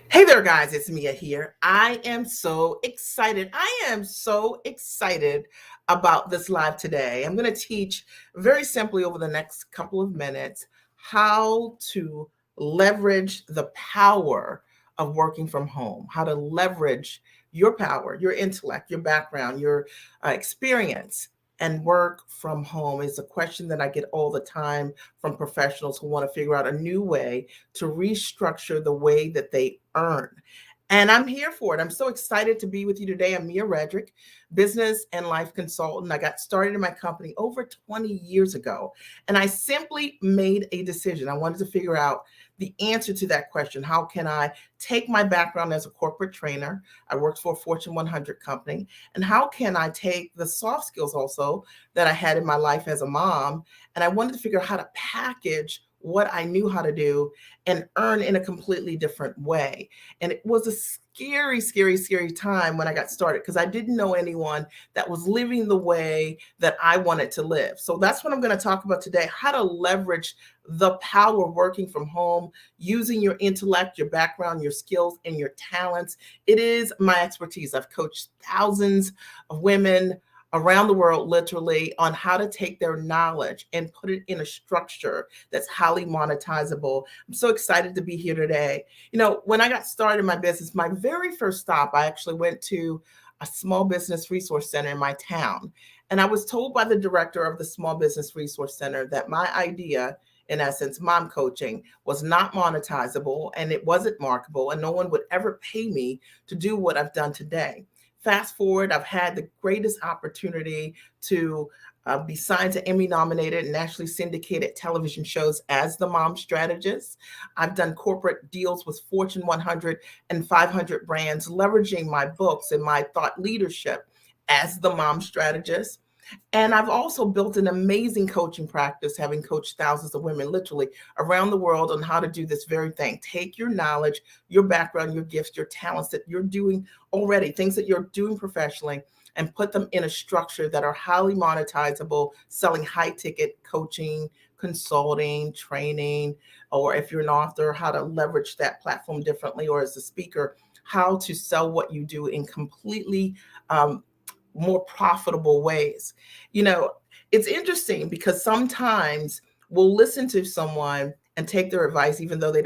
Hey there, guys. It's Mia here. I am so excited. I am so excited about this live today. I'm going to teach very simply over the next couple of minutes how to leverage the power of working from home, how to leverage your power, your intellect, your background, your experience. And work from home is a question that I get all the time from professionals who want to figure out a new way to restructure the way that they earn. And I'm here for it. I'm so excited to be with you today. I'm Mia Redrick, business and life consultant. I got started in my company over 20 years ago, and I simply made a decision. I wanted to figure out the answer to that question. How can I take my background as a corporate trainer? I worked for a Fortune 100 company. And how can I take the soft skills also that I had in my life as a mom? And I wanted to figure out how to package what I knew how to do and earn in a completely different way. And it was a scary, scary, scary time when I got started because I didn't know anyone that was living the way that I wanted to live. So that's what I'm going to talk about today, how to leverage the power of working from home, using your intellect, your background, your skills, and your talents. It is my expertise. I've coached thousands of women around the world, literally, on how to take their knowledge and put it in a structure that's highly monetizable. I'm so excited to be here today. You know, when I got started in my business, my very first stop, I actually went to a small business resource center in my town. And I was told by the director of the small business resource center that my idea, in essence, mom coaching, was not monetizable and it wasn't marketable, and no one would ever pay me to do what I've done today. Fast forward, I've had the greatest opportunity to be signed to Emmy nominated and nationally syndicated television shows as the mom strategist. I've done corporate deals with Fortune 100 and 500 brands, leveraging my books and my thought leadership as the mom strategist. And I've also built an amazing coaching practice, having coached thousands of women literally around the world on how to do this very thing. Take your knowledge, your background, your gifts, your talents that you're doing already, things that you're doing professionally, and put them in a structure that are highly monetizable, selling high ticket coaching, consulting, training, or if you're an author, how to leverage that platform differently, or as a speaker, how to sell what you do in completely more profitable ways. You know, it's interesting because sometimes we'll listen to someone and take their advice, even though they're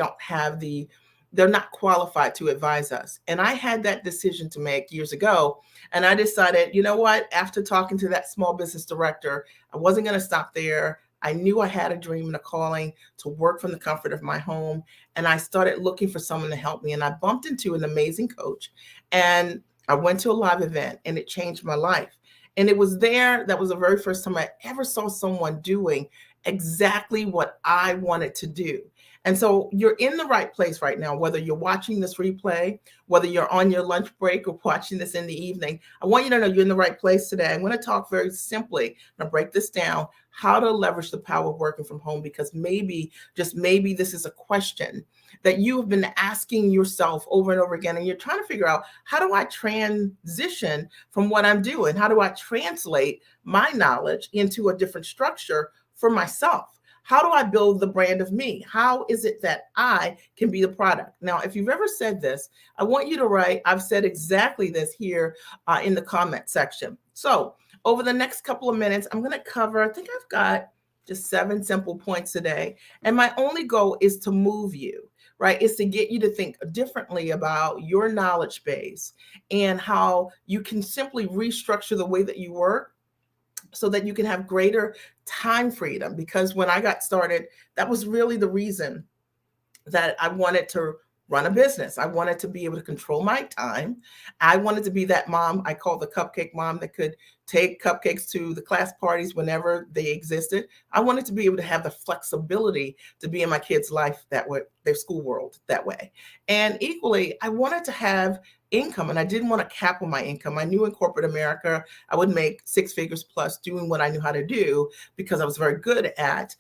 not qualified to advise us. And I had that decision to make years ago. And I decided, you know what, after talking to that small business director, I wasn't going to stop there. I knew I had a dream and a calling to work from the comfort of my home. And I started looking for someone to help me. And I bumped into an amazing coach. And I went to a live event and it changed my life. And it was there, that was the very first time I ever saw someone doing exactly what I wanted to do. And so you're in the right place right now, whether you're watching this replay, whether you're on your lunch break or watching this in the evening. I want you to know you're in the right place today. I'm going to talk very simply. I'm going to break this down, how to leverage the power of working from home, because maybe, just maybe, this is a question that you have been asking yourself over and over again, and you're trying to figure out, how do I transition from what I'm doing? How do I translate my knowledge into a different structure for myself? How do I build the brand of me? How is it that I can be the product? Now, if you've ever said this, I want you to write, I've said exactly this here in the comment section. So over the next couple of minutes, I'm going to cover, I think I've got just 7 simple points today. And my only goal is to move you, right? Is to get you to think differently about your knowledge base and how you can simply restructure the way that you work so that you can have greater time freedom. Because when I got started, that was really the reason that I wanted to run a business. I wanted to be able to control my time. I wanted to be that mom I call the cupcake mom that could take cupcakes to the class parties whenever they existed. I wanted to be able to have the flexibility to be in my kids' life that way, their school world that way. And equally, I wanted to have income, and I didn't want to cap on my income. I knew in corporate America, I would make 6 figures plus doing what I knew how to do because I was very good at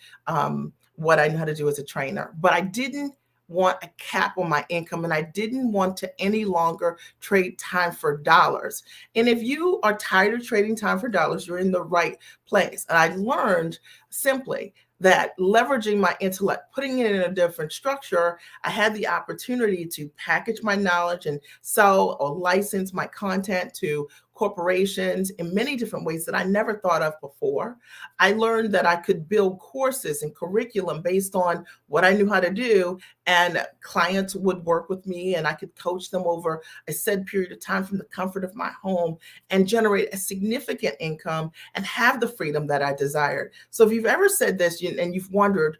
what I knew how to do as a trainer. But I didn't want a cap on my income, and I didn't want to any longer trade time for dollars. And if you are tired of trading time for dollars, you're in the right place. And I learned simply that leveraging my intellect, putting it in a different structure, I had the opportunity to package my knowledge and sell or license my content to corporations in many different ways that I never thought of before. I learned that I could build courses and curriculum based on what I knew how to do, and clients would work with me and I could coach them over a set period of time from the comfort of my home and generate a significant income and have the freedom that I desired. So if you've ever said this and you've wondered,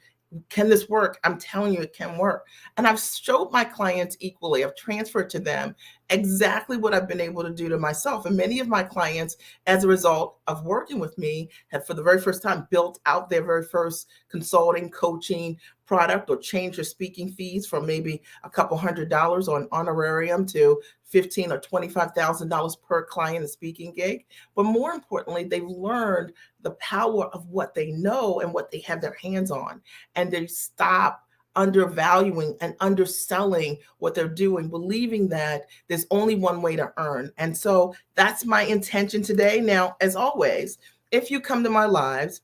can this work? I'm telling you, it can work. And I've showed my clients equally. I've transferred to them exactly what I've been able to do to myself. And many of my clients, as a result of working with me, have for the very first time built out their very first consulting, coaching product, or changed their speaking fees from maybe a couple $100 on honorarium to $15,000 or $25,000 per client a speaking gig. But more importantly, they've learned the power of what they know and what they have their hands on. And they stop undervaluing and underselling what they're doing, believing that there's only one way to earn. And so that's my intention today. Now, as always, if you come to my lives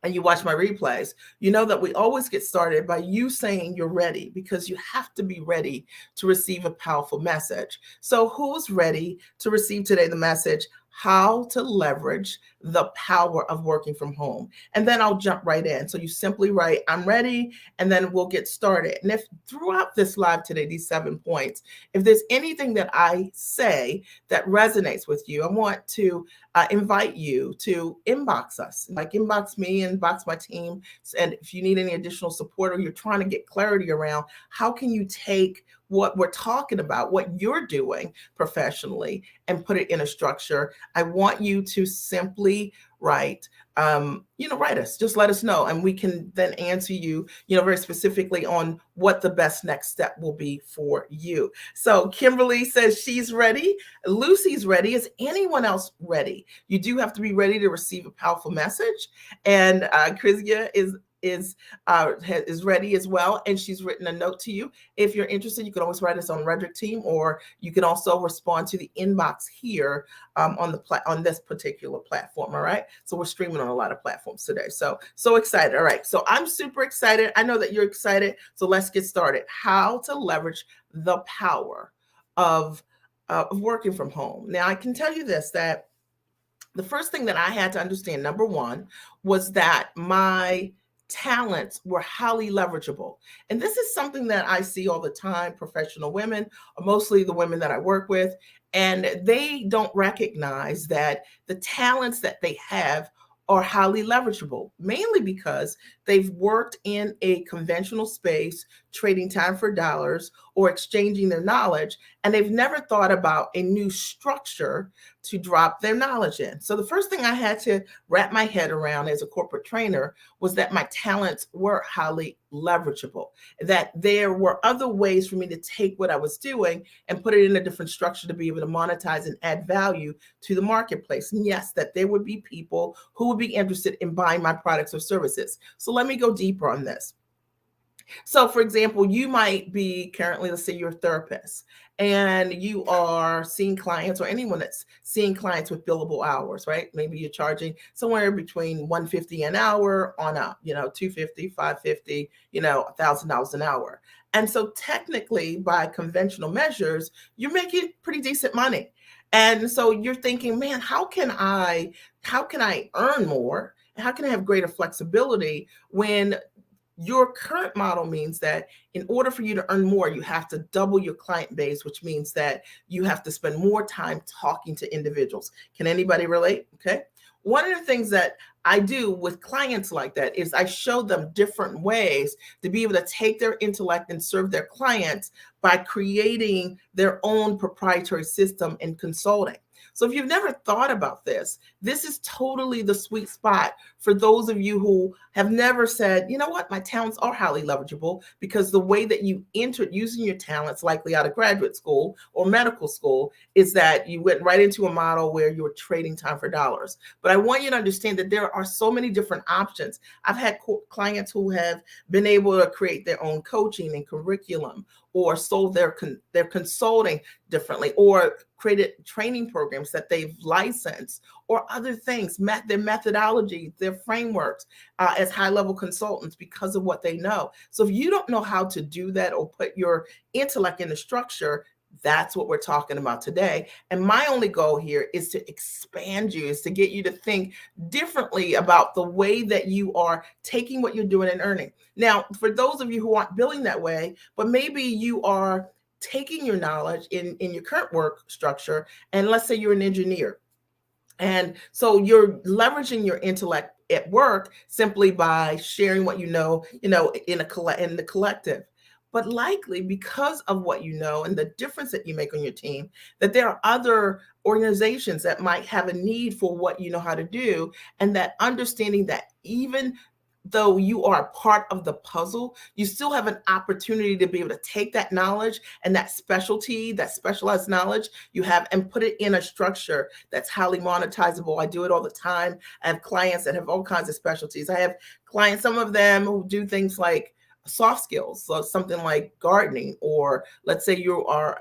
and you watch my replays, you know that we always get started by you saying you're ready, because you have to be ready to receive a powerful message. So who's ready to receive today the message, how to leverage the power of working from home? And then I'll jump right in. So you simply write, I'm ready, and then we'll get started. And if throughout this live today, these 7 points, if there's anything that I say that resonates with you, I want to invite you to inbox us, like inbox me, inbox my team. And if you need any additional support or you're trying to get clarity around how can you take what we're talking about, what you're doing professionally, and put it in a structure, I want you to simply write, write us, just let us know. And we can then answer you, very specifically on what the best next step will be for you. So Kimberly says she's ready. Lucy's ready. Is anyone else ready? You do have to be ready to receive a powerful message. And Krizia is ready as well, and she's written a note to you. If you're interested, you can always write us on Redrick team, or you can also respond to the inbox here on this particular platform. All right, so we're streaming on a lot of platforms today, so excited. All right, so I'm super excited. I know that you're excited, so let's get started. How to leverage the power of working from home. Now, I can tell you this, that the first thing that I had to understand, number one, was that my talents were highly leverageable. And this is something that I see all the time, professional women, mostly the women that I work with, and they don't recognize that the talents that they have are highly leverageable, mainly because they've worked in a conventional space, trading time for dollars or exchanging their knowledge, and they've never thought about a new structure to drop their knowledge in. So the first thing I had to wrap my head around as a corporate trainer was that my talents were highly leverageable, that there were other ways for me to take what I was doing and put it in a different structure to be able to monetize and add value to the marketplace. And yes, that there would be people who would be interested in buying my products or services. So let me go deeper on this. So for example, you might be currently, let's say you're a therapist and you are seeing clients, or anyone that's seeing clients with billable hours, right? Maybe you're charging somewhere between $150 an hour on up, $250, $550, $1,000 an hour. And so technically, by conventional measures, you're making pretty decent money. And so you're thinking, man, how can I earn more? How can I have greater flexibility when your current model means that in order for you to earn more, you have to double your client base, which means that you have to spend more time talking to individuals. Can anybody relate? Okay. One of the things that I do with clients like that is I show them different ways to be able to take their intellect and serve their clients by creating their own proprietary system in consulting. So if you've never thought about this, this is totally the sweet spot for those of you who have never said, you know what, my talents are highly leverageable, because the way that you entered using your talents, likely out of graduate school or medical school, is that you went right into a model where you were trading time for dollars. But I want you to understand that there are so many different options. I've had clients who have been able to create their own coaching and curriculum, or sold their consulting differently, or created training programs that they've licensed or other things, their methodology, their frameworks as high-level consultants because of what they know. So if you don't know how to do that or put your intellect in the structure, that's what we're talking about today. And my only goal here is to expand you, is to get you to think differently about the way that you are taking what you're doing and earning. Now, for those of you who aren't billing that way, but maybe you are taking your knowledge in your current work structure, and let's say you're an engineer. And so you're leveraging your intellect at work simply by sharing what you know, in the collective. But likely because of what you know and the difference that you make on your team, that there are other organizations that might have a need for what you know how to do, and that understanding that even though you are a part of the puzzle, you still have an opportunity to be able to take that knowledge and that specialty, that specialized knowledge you have, and put it in a structure that's highly monetizable. I do it all the time. I have clients that have all kinds of specialties. I have clients, some of them who do things like soft skills, so something like gardening, or let's say you are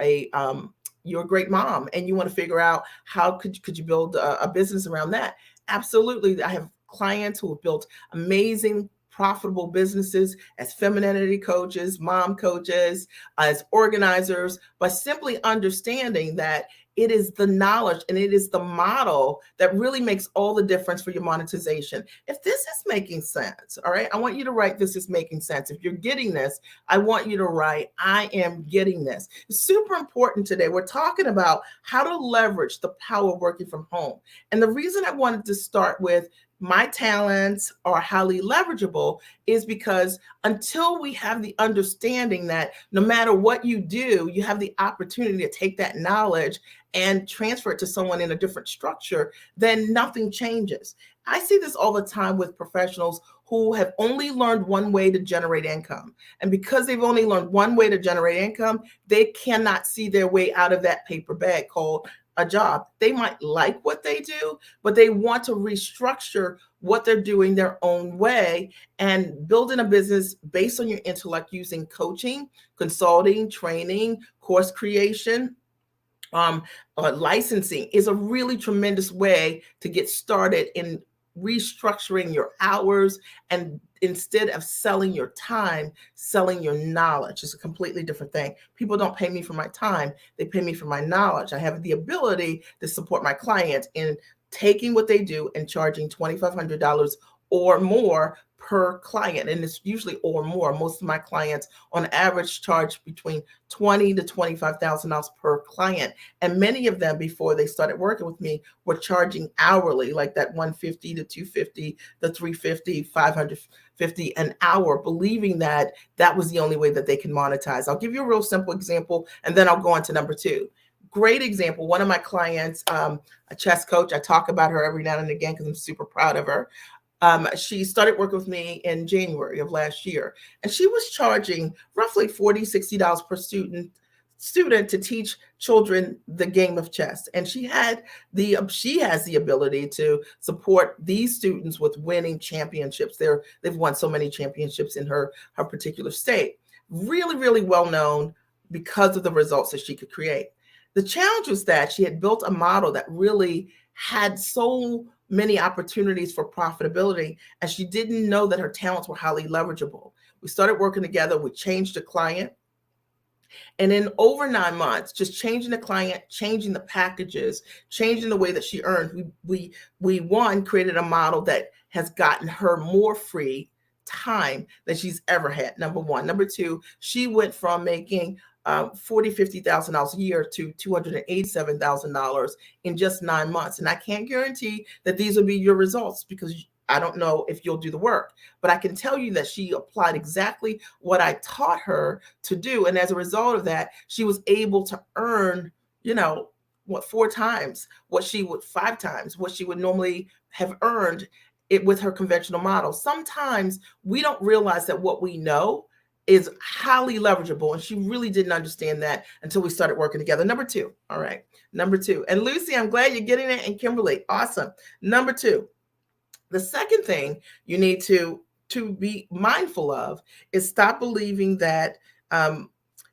you're a great mom and you want to figure out how could you build a business around that. Absolutely. I have clients who have built amazing profitable businesses as femininity coaches, mom coaches, as organizers, by simply understanding that it is the knowledge and it is the model that really makes all the difference for your monetization. If this is making sense, all right, I want you to write, this is making sense. If you're getting this, I want you to write, I am getting this. It's super important today. We're talking about how to leverage the power of working from home. And the reason I wanted to start with my talents are highly leverageable is because until we have the understanding that no matter what you do, you have the opportunity to take that knowledge and transfer it to someone in a different structure, then nothing changes. I see this all the time with professionals who have only learned one way to generate income. And because they've only learned one way to generate income, they cannot see their way out of that paper bag called a job. They might like what they do, but they want to restructure what they're doing their own way and building a business based on your intellect using coaching, consulting, training, course creation, licensing is a really tremendous way to get started in restructuring your hours, and instead of selling your time, selling your knowledge. Is a completely different thing. People don't pay me for my time, they pay me for my knowledge. I have the ability to support my clients in taking what they do and charging $2,500 or more per client, and it's usually or more. Most of my clients on average charge between $20,000 to $25,000 per client, and many of them before they started working with me were charging hourly, like that $150 to $250, the $350, $550 an hour, believing that that was the only way that they can monetize. I'll give you a real simple example, and then I'll go on to number two. Great example. One of my clients, a chess coach, I talk about her every now and again because I'm super proud of her. She started working with me in January of last year, and she was charging roughly $40, $60 per student to teach children the game of chess. And she has the ability to support these students with winning championships. They've won so many championships in her particular state. Really, really well known because of the results that she could create. The challenge was that she had built a model that really had so many opportunities for profitability, and she didn't know that her talents were highly leverageable. We started working together. We changed the client. And in over 9 months, just changing the client, changing the packages, changing the way that she earned, we created a model that has gotten her more free time than she's ever had. Number one. Number two, she went from making $40,000, $50,000 a year to $287,000 in just 9 months. And I can't guarantee that these will be your results because I don't know if you'll do the work, but I can tell you that she applied exactly what I taught her to do. And as a result of that, she was able to earn, 5 times what she would normally have earned it with her conventional model. Sometimes we don't realize that what we know is highly leverageable. And she really didn't understand that until we started working together. Number two. All right. Number two. And Lucy, I'm glad you're getting it. And Kimberly, awesome. Number two. The second thing you need to be mindful of is stop believing that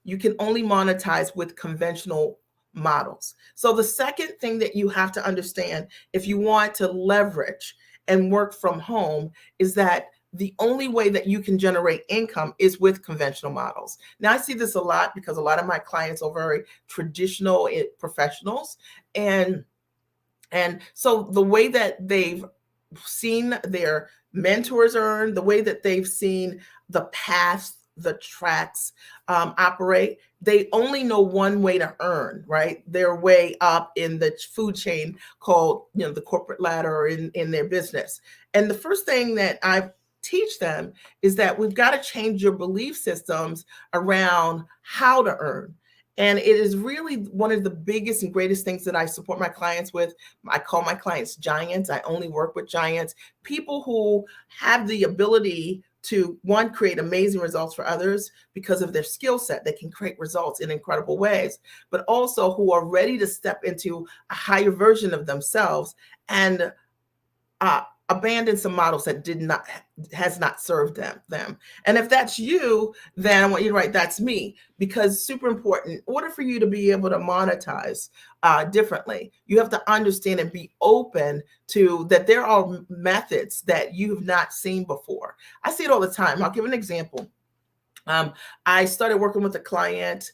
you can only monetize with conventional models. So the second thing that you have to understand if you want to leverage and work from home is that the only way that you can generate income is with conventional models. Now, I see this a lot because a lot of my clients are very traditional professionals. And so the way that they've seen their mentors earn, the way that they've seen the paths, the tracks operate, they only know one way to earn, right? Their way up in the food chain called, the corporate ladder in their business. And the first thing that I teach them is that we've got to change your belief systems around how to earn. And it is really one of the biggest and greatest things that I support my clients with. I call my clients giants. I only work with giants, people who have the ability to, one, create amazing results for others because of their skill set. They can create results in incredible ways, but also who are ready to step into a higher version of themselves and abandon some models that has not served them. And if that's you, then I want you to write, that's me, because super important. In order for you to be able to monetize differently, you have to understand and be open to that there are methods that you've not seen before. I see it all the time. I'll give an example. I started working with a client.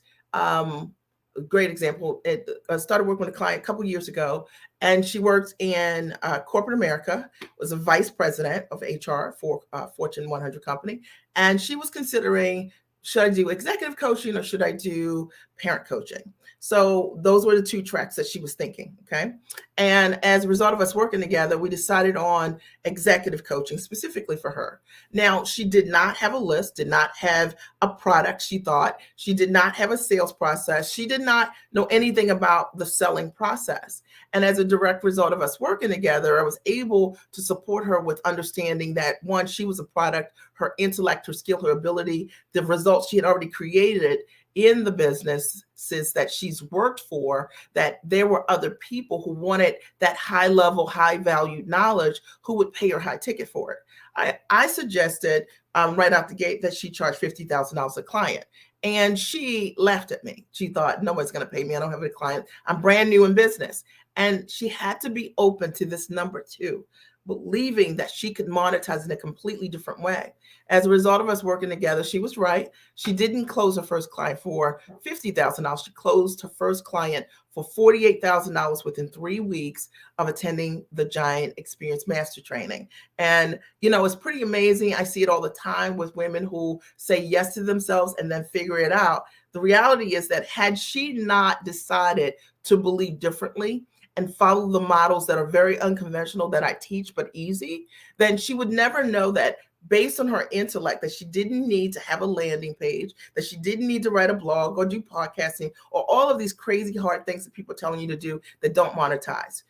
A great example. I started working with a client a couple years ago, and she worked in corporate America, was a vice president of HR for a Fortune 100 company. And she was considering, should I do executive coaching or should I do parent coaching? So those were the two tracks that she was thinking, okay? And as a result of us working together, we decided on executive coaching specifically for her. Now, she did not have a list, did not have a product, she thought. She did not have a sales process. She did not know anything about the selling process. And as a direct result of us working together, I was able to support her with understanding that, one, she was a product, her intellect, her skill, her ability, the results she had already created in the businesses that she's worked for, that there were other people who wanted that high level, high valued knowledge who would pay her high ticket for it. I suggested right out the gate that she charged $50,000 a client. And she laughed at me. She thought, nobody's going to pay me. I don't have a client. I'm brand new in business. And she had to be open to this number two, believing that she could monetize in a completely different way. As a result of us working together, she was right. She didn't close her first client for $50,000. She closed her first client for $48,000 within 3 weeks of attending the Giant Experience Master Training. And, it's pretty amazing. I see it all the time with women who say yes to themselves and then figure it out. The reality is that had she not decided to believe differently and follow the models that are very unconventional that I teach, but easy, then she would never know that based on her intellect, that she didn't need to have a landing page, that she didn't need to write a blog or do podcasting or all of these crazy hard things that people are telling you to do that don't monetize.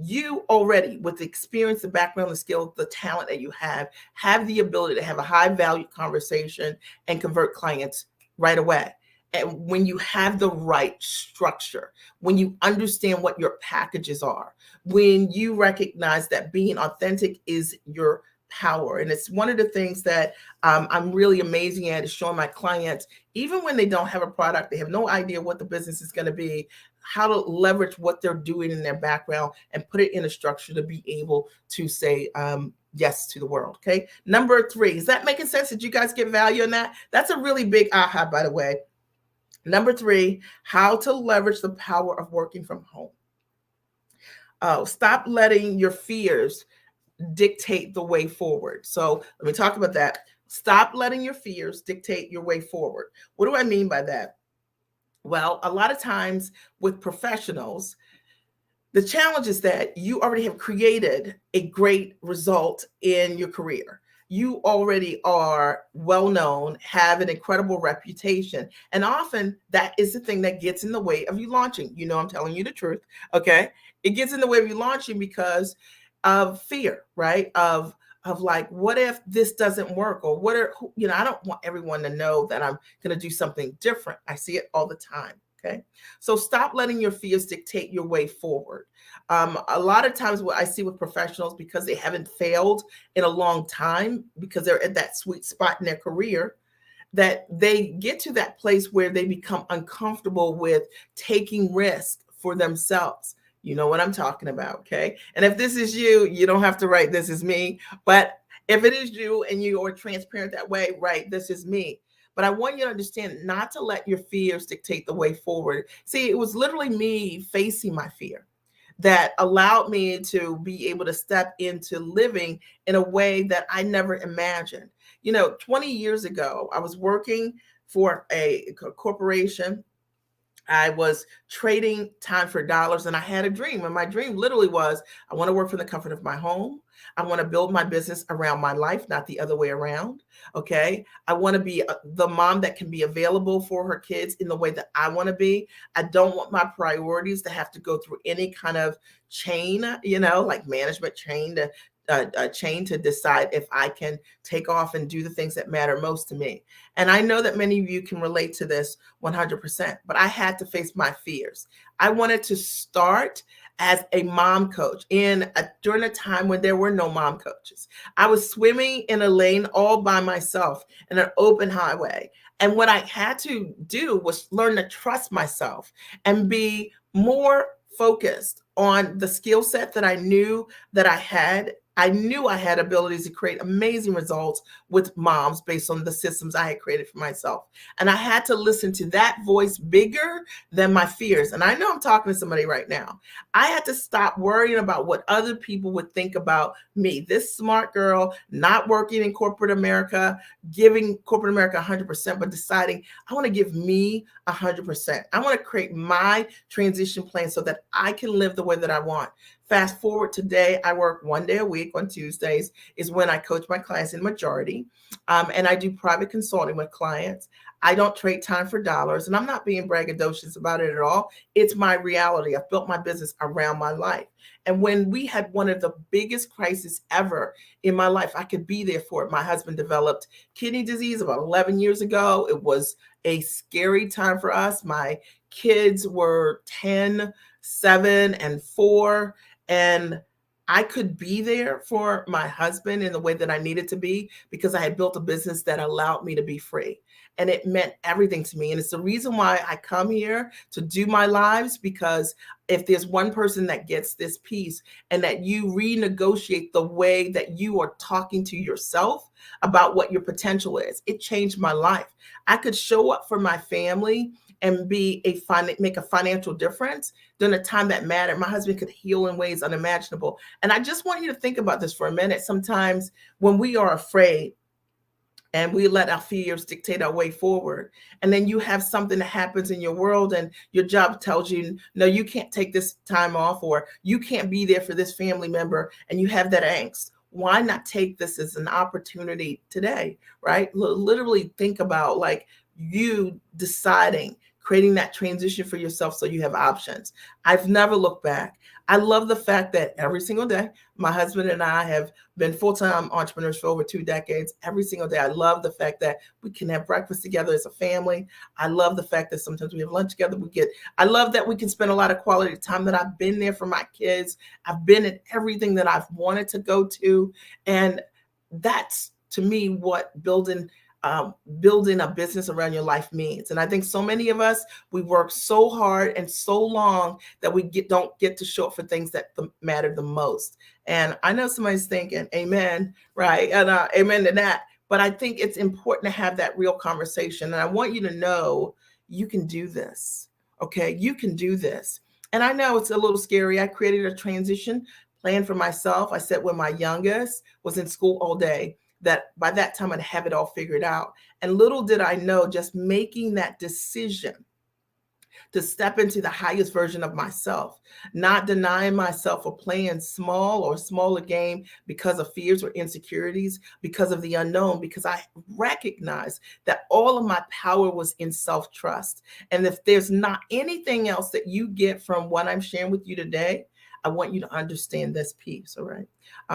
You already, with the experience, the background, the skill, the talent that you have the ability to have a high value conversation and convert clients right away. And when you have the right structure, when you understand what your packages are, when you recognize that being authentic is your power. And it's one of the things that I'm really amazing at, is showing my clients, even when they don't have a product, they have no idea what the business is going to be, how to leverage what they're doing in their background and put it in a structure to be able to say yes to the world. Okay. Number 3, is that making sense? Did you guys get value in that? That's a really big aha, by the way. Number 3, how to leverage the power of working from home. Stop letting your fears dictate the way forward. So let me talk about that. Stop letting your fears dictate your way forward. What do I mean by that? Well, a lot of times with professionals, the challenge is that you already have created a great result in your career. You already are well known, have an incredible reputation. And often that is the thing that gets in the way of you launching. I'm telling you the truth. Okay. It gets in the way of you launching because of fear, right? Of like, what if this doesn't work? Or I don't want everyone to know that I'm going to do something different. I see it all the time. Okay. So stop letting your fears dictate your way forward. A lot of times what I see with professionals, because they haven't failed in a long time, because they're at that sweet spot in their career, that they get to that place where they become uncomfortable with taking risk for themselves. You know what I'm talking about, okay? And if this is you, you don't have to write "this is me," but if it is you and you are transparent that way, write "this is me." But I want you to understand not to let your fears dictate the way forward. See, it was literally me facing my fear that allowed me to be able to step into living in a way that I never imagined. 20 years ago, I was working for a corporation. I was trading time for dollars, and I had a dream. And my dream literally was, I want to work from the comfort of my home. I want to build my business around my life, not the other way around. Okay. I want to be the mom that can be available for her kids in the way that I want to be. I don't want my priorities to have to go through any kind of chain, like management chain to decide if I can take off and do the things that matter most to me. And I know that many of you can relate to this 100%, but I had to face my fears. I wanted to start as a mom coach during a time when there were no mom coaches. I was swimming in a lane all by myself in an open highway. And what I had to do was learn to trust myself and be more focused on the skill set that I knew that I had. I knew I had abilities to create amazing results with moms based on the systems I had created for myself. And I had to listen to that voice bigger than my fears. And I know I'm talking to somebody right now. I had to stop worrying about what other people would think about me, this smart girl, not working in corporate America, giving corporate America 100%, but deciding I want to give me 100%. I want to create my transition plan so that I can live the way that I want. Fast forward today, I work one day a week. On Tuesdays is when I coach my clients in majority. And I do private consulting with clients. I don't trade time for dollars, and I'm not being braggadocious about it at all. It's my reality. I've built my business around my life. And when we had one of the biggest crises ever in my life, I could be there for it. My husband developed kidney disease about 11 years ago. It was a scary time for us. My kids were 10, 7, and 4. And I could be there for my husband in the way that I needed to be because I had built a business that allowed me to be free. And it meant everything to me. And it's the reason why I come here to do my lives, because if there's one person that gets this piece and that you renegotiate the way that you are talking to yourself about what your potential is, it changed my life. I could show up for my family and make a financial difference during a time that mattered. My husband could heal in ways unimaginable. And I just want you to think about this for a minute. Sometimes when we are afraid and we let our fears dictate our way forward, and then you have something that happens in your world and your job tells you, no, you can't take this time off, or you can't be there for this family member, and you have that angst. Why not take this as an opportunity today, right? Literally think about like you deciding, creating that transition for yourself so you have options. I've never looked back. I love the fact that every single day, my husband and I have been full-time entrepreneurs for over 2 decades. Every single day, I love the fact that we can have breakfast together as a family. I love the fact that sometimes we have lunch together. I love that we can spend a lot of quality time, that I've been there for my kids. I've been at everything that I've wanted to go to. And that's, to me, what building a business around your life means. And I think so many of us, we work so hard and so long that we don't get to show up for things that matter the most. And I know somebody's thinking, amen, right? And amen to that. But I think it's important to have that real conversation. And I want you to know you can do this. Okay, you can do this. And I know it's a little scary. I created a transition plan for myself. I said when my youngest was in school all day, that by that time I'd have it all figured out. And little did I know, just making that decision to step into the highest version of myself, not denying myself or playing small or smaller game because of fears or insecurities, because of the unknown, because I recognized that all of my power was in self-trust. And if there's not anything else that you get from what I'm sharing with you today, I want you to understand this piece, all right?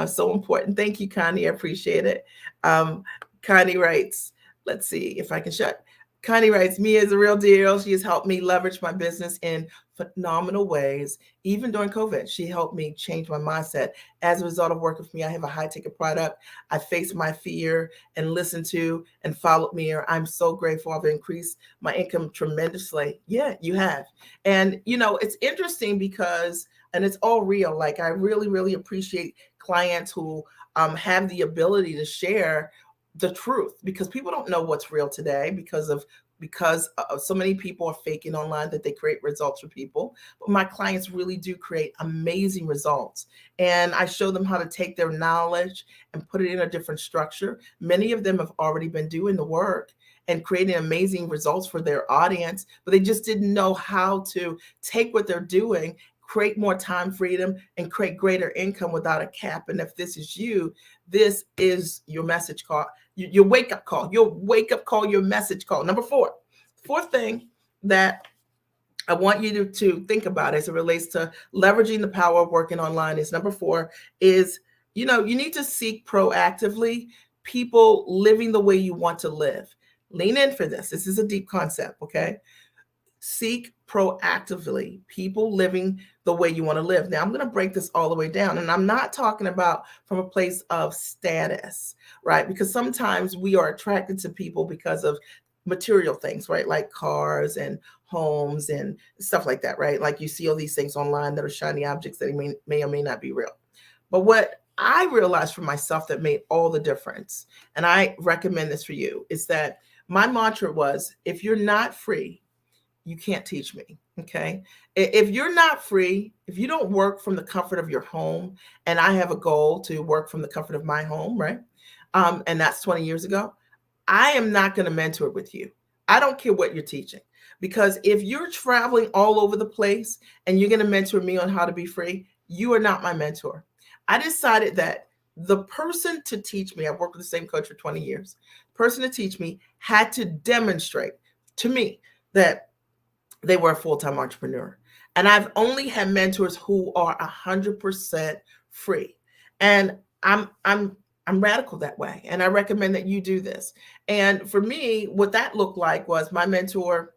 So important. Thank you, Connie. I appreciate it. Connie writes, let's see if I can shut. Connie writes, Mia is a real deal. She has helped me leverage my business in phenomenal ways. Even during COVID, she helped me change my mindset. As a result of working for me, I have a high ticket product. I faced my fear and listened to and followed me. I'm so grateful. I've increased my income tremendously. Yeah, you have. And, it's interesting because, and it's all real. Like, I really, really appreciate clients who have the ability to share the truth, because people don't know what's real today because so many people are faking online that they create results for people. But my clients really do create amazing results, and I show them how to take their knowledge and put it in a different structure. Many of them have already been doing the work and creating amazing results for their audience, but they just didn't know how to take what they're doing, create more time freedom, and create greater income without a cap. And if this is you, this is your message call, your wake up call, your message call. Number fourth thing that I want you to think about as it relates to leveraging the power of working online is number 4 is, you need to seek proactively people living the way you want to live. Lean in for this. This is a deep concept, okay? Seek proactively people living the way you want to live. Now, I'm going to break this all the way down, and I'm not talking about from a place of status, right? Because sometimes we are attracted to people because of material things, right? Like cars and homes and stuff like that, right? Like you see all these things online that are shiny objects that may or may not be real. But what I realized for myself that made all the difference, and I recommend this for you, is that my mantra was, if you're not free, you can't teach me. Okay. If you're not free, if you don't work from the comfort of your home, and I have a goal to work from the comfort of my home, right? And that's 20 years ago, I am not going to mentor with you. I don't care what you're teaching, because if you're traveling all over the place and you're going to mentor me on how to be free, you are not my mentor. I decided that the person to teach me, I've worked with the same coach for 20 years, the person to teach me had to demonstrate to me that they were a full-time entrepreneur. And I've only had mentors who are 100% free. And I'm radical that way. And I recommend that you do this. And for me, what that looked like was my mentor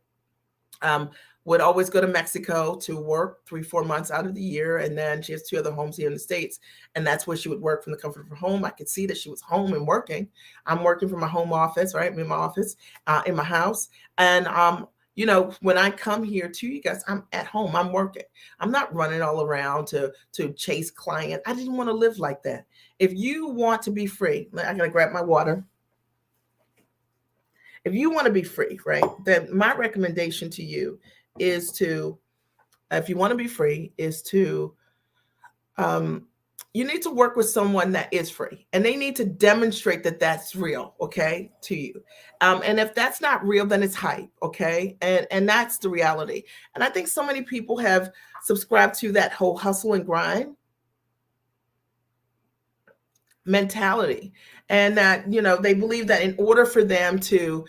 um, would always go to Mexico to work 3-4 months out of the year. And then she has 2 other homes here in the States. And that's where she would work from the comfort of her home. I could see that she was home and working. I'm working from my home office, right? I'm in my office, in my house. And when I come here to you guys, I'm at home, I'm working. I'm not running all around to chase client. I didn't want to live like that. If you want to be free, I gotta grab my water. If you want to be free, right, then my recommendation to you is to, if you want to be free, is to um, you need to work with someone that is free, and they need to demonstrate that that's real, okay, to you. And if that's not real, then it's hype, okay? And that's the reality. And I think so many people have subscribed to that whole hustle and grind mentality, and that they believe that in order for them to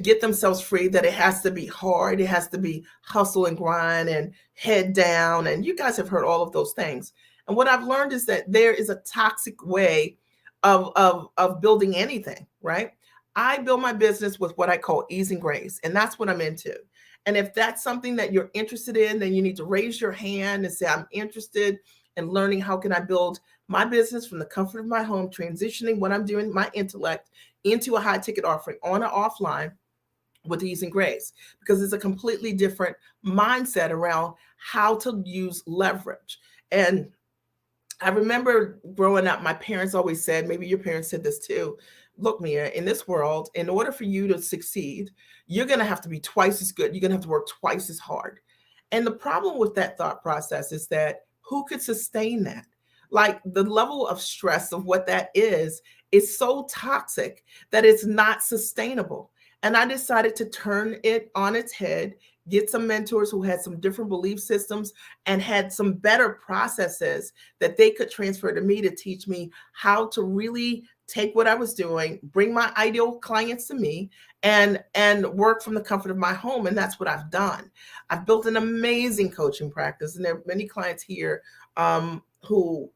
get themselves free, that it has to be hard, it has to be hustle and grind and head down, and you guys have heard all of those things. And what I've learned is that there is a toxic way of building anything, right? I build my business with what I call ease and grace, and that's what I'm into. And if that's something that you're interested in, then you need to raise your hand and say, I'm interested in learning how can I build my business from the comfort of my home, transitioning what I'm doing, my intellect, into a high ticket offering on or offline with ease and grace, because it's a completely different mindset around how to use leverage. And I remember growing up, my parents always said, maybe your parents said this too, look, Mia, in this world, in order for you to succeed, you're going to have to be twice as good. You're going to have to work twice as hard. And the problem with that thought process is that who could sustain that? Like, the level of stress of what that is so toxic that it's not sustainable. And I decided to turn it on its head, get some mentors who had some different belief systems and had some better processes that they could transfer to me to teach me how to really take what I was doing, bring my ideal clients to me, and work from the comfort of my home. And that's what I've done. I've built an amazing coaching practice, and there are many clients here who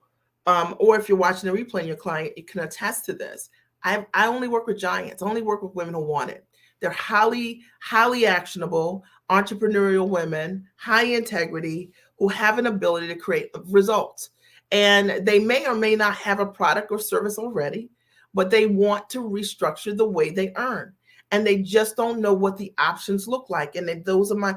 or if you're watching the replay and your client, you can attest to this. I only work with giants. I only work with women who want it. They're highly actionable, entrepreneurial women, high integrity, who have an ability to create results. And they may or may not have a product or service already, but they want to restructure the way they earn. And they just don't know what the options look like. And those are my,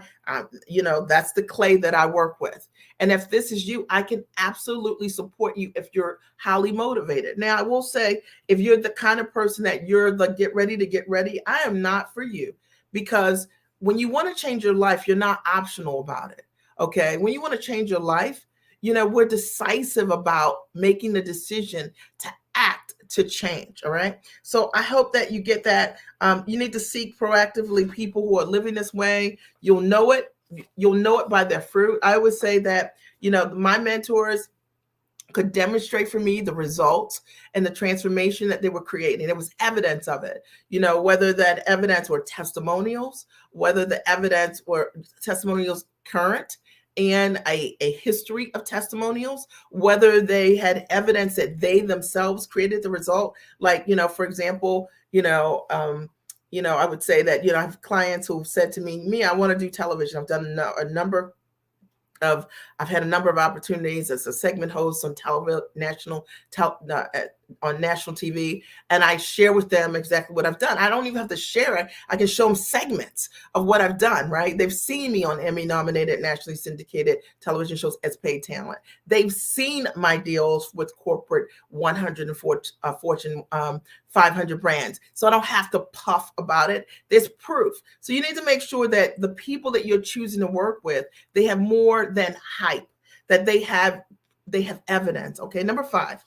that's the clay that I work with. And if this is you, I can absolutely support you if you're highly motivated. Now, I will say, if you're the kind of person that you're the get ready, I am not for you, because when you want to change your life, you're not optional about it. Okay. When you want to change your life, we're decisive about making the decision to act to change. All right. So I hope that you get that. You need to seek proactively people who are living this way. You'll know it. You'll know it by their fruit. I would say that, my mentors could demonstrate for me the results and the transformation that they were creating. There was evidence of it, whether that evidence were testimonials, whether the evidence were testimonials current and a history of testimonials, whether they had evidence that they themselves created the result. Like, for example, I would say that, I have clients who've said to me, I want to do television. I've done I've had a number of opportunities as a segment host on national TV, and I share with them exactly what I've done. I don't even have to share it. I can show them segments of what I've done, right? They've seen me on Emmy nominated, nationally syndicated television shows as paid talent. They've seen my deals with corporate 100 and Fortune 500 brands. So I don't have to puff about it. There's proof. So you need to make sure that the people that you're choosing to work with, they have more than hype, that they have evidence. Okay. Number five.